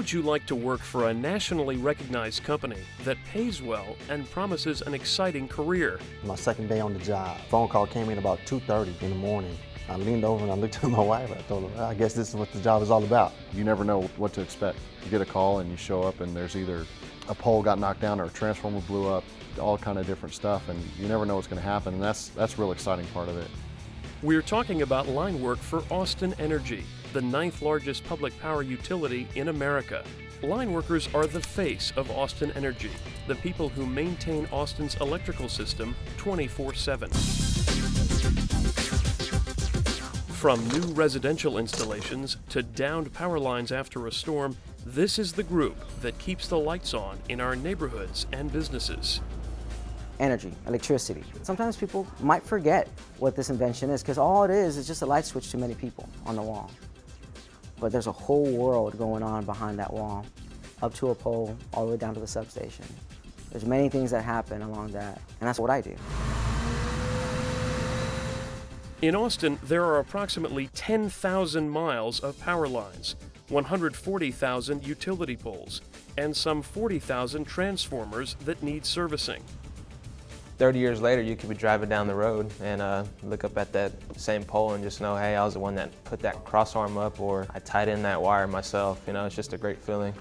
would you like to work for a nationally recognized company that pays well and promises an exciting career? My second day on the job, phone call came in about 2:30 in the morning. I leaned over and I looked at my wife. I told her, I guess this is what the job is all about. You never know what to expect. You get a call and you show up and there's either a pole got knocked down or a transformer blew up, all kind of different stuff, and you never know what's going to happen, and that's a real exciting part of it. We're talking about line work for Austin Energy, the 9th largest public power utility in America. Line workers are the face of Austin Energy, the people who maintain Austin's electrical system 24/7. From new residential installations to downed power lines after a storm, this is the group that keeps the lights on in our neighborhoods and businesses. Energy, electricity. Sometimes people might forget what this invention is because all it is just a light switch to many people on the wall. But there's a whole world going on behind that wall, up to a pole, all the way down to the substation. There's many things that happen along that, and that's what I do. In Austin, there are approximately 10,000 miles of power lines, 140,000 utility poles, and some 40,000 transformers that need servicing. 30 years later, you could be driving down the road and look up at that same pole and just know, hey, I was the one that put that cross arm up, or I tied in that wire myself. You know, it's just a great feeling.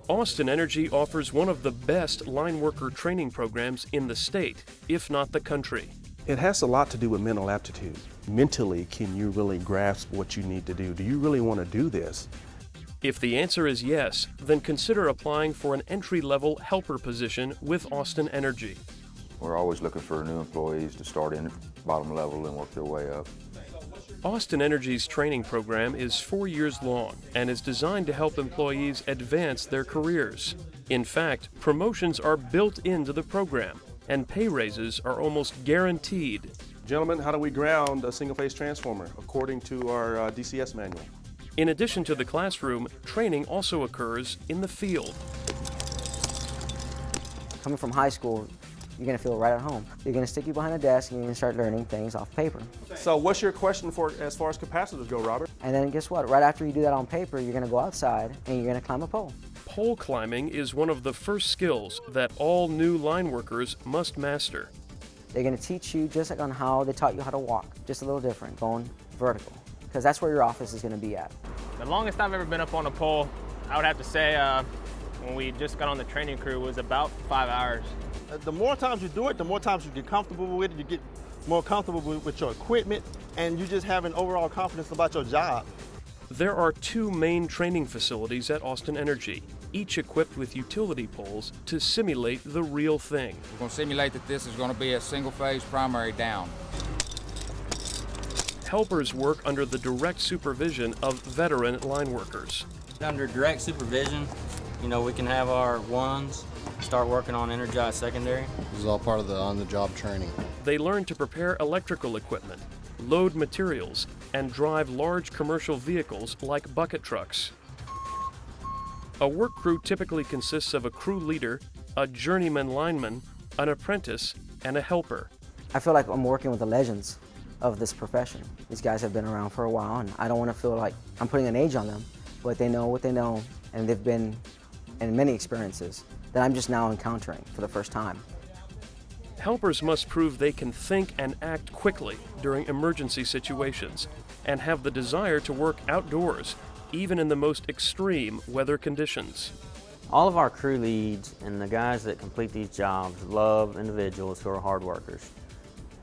Austin Energy offers one of the best line worker training programs in the state, if not the country. It has a lot to do with mental aptitude. Mentally, can you really grasp what you need to do? Do you really want to do this? If the answer is yes, then consider applying for an entry-level helper position with Austin Energy. We're always looking for new employees to start in at bottom level and work their way up. Austin Energy's training program is 4 years long and is designed to help employees advance their careers. In fact, promotions are built into the program, and pay raises are almost guaranteed. Gentlemen, how do we ground a single-phase transformer according to our DCS manual? In addition to the classroom, training also occurs in the field. Coming from high school, you're going to feel right at home. You're going to stick you behind a desk and you're going to start learning things off paper. So what's your question for as far as capacitors go, Robert? And then guess what? Right after you do that on paper, you're going to go outside and you're going to climb a pole. Pole climbing is one of the first skills that all new line workers must master. They're going to teach you just like on how they taught you how to walk, just a little different, going vertical, because that's where your office is going to be at. The longest I've ever been up on a pole, I would have to say, when we just got on the training crew, was about 5 hours. The more times you do it, the more times you get comfortable with it, you get more comfortable with your equipment, and you just have an overall confidence about your job. There are 2 main training facilities at Austin Energy, each equipped with utility poles to simulate the real thing. We're going to simulate that this is going to be a single-phase primary down. Helpers work under the direct supervision of veteran line workers. Under direct supervision, you know, we can have our ones start working on energized secondary. This is all part of the on-the-job training. They learn to prepare electrical equipment, load materials, and drive large commercial vehicles like bucket trucks. A work crew typically consists of a crew leader, a journeyman lineman, an apprentice, and a helper. I feel like I'm working with the legends of this profession. These guys have been around for a while, and I don't want to feel like I'm putting an age on them, but they know what they know, and they've been in many experiences that I'm just now encountering for the first time. Helpers must prove they can think and act quickly during emergency situations and have the desire to work outdoors, even in the most extreme weather conditions. All of our crew leads and the guys that complete these jobs love individuals who are hard workers,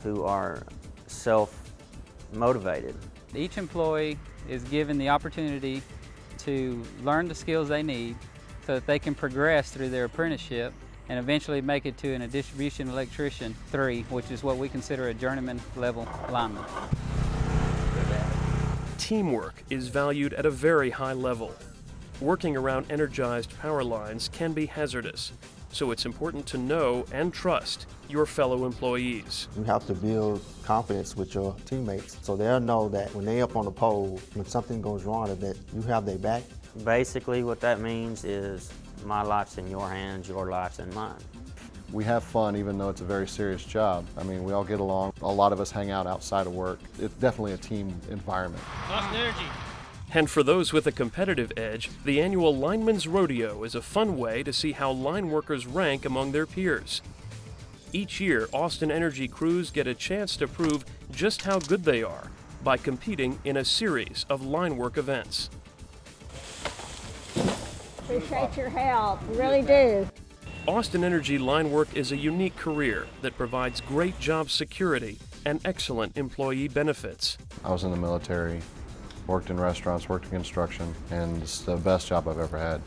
who are self-motivated. Each employee is given the opportunity to learn the skills they need so that they can progress through their apprenticeship and eventually make it to a distribution electrician 3, which is what we consider a journeyman level lineman. Teamwork is valued at a very high level. Working around energized power lines can be hazardous, so it's important to know and trust your fellow employees. You have to build confidence with your teammates so they'll know that when they're up on the pole, when something goes wrong, that you have their back. Basically what that means is my life's in your hands, your life's in mine. We have fun even though it's a very serious job. I mean, we all get along. A lot of us hang out outside of work. It's definitely a team environment. Austin Energy, And for those with a competitive edge, the annual Lineman's Rodeo is a fun way to see how line workers rank among their peers. Each year, Austin Energy crews get a chance to prove just how good they are by competing in a series of line work events. Appreciate your help, really do. Austin Energy line work is a unique career that provides great job security and excellent employee benefits. I was in the military, worked in restaurants, worked in construction, and it's the best job I've ever had.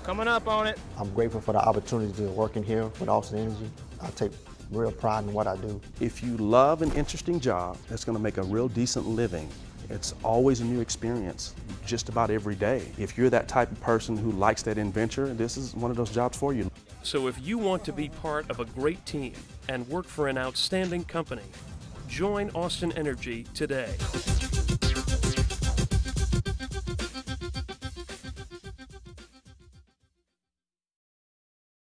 Coming up on it. I'm grateful for the opportunity to work in here with Austin Energy. I take real pride in what I do. If you love an interesting job that's going to make a real decent living, it's always a new experience, just about every day. If you're that type of person who likes that adventure, this is one of those jobs for you. So if you want to be part of a great team and work for an outstanding company, join Austin Energy today.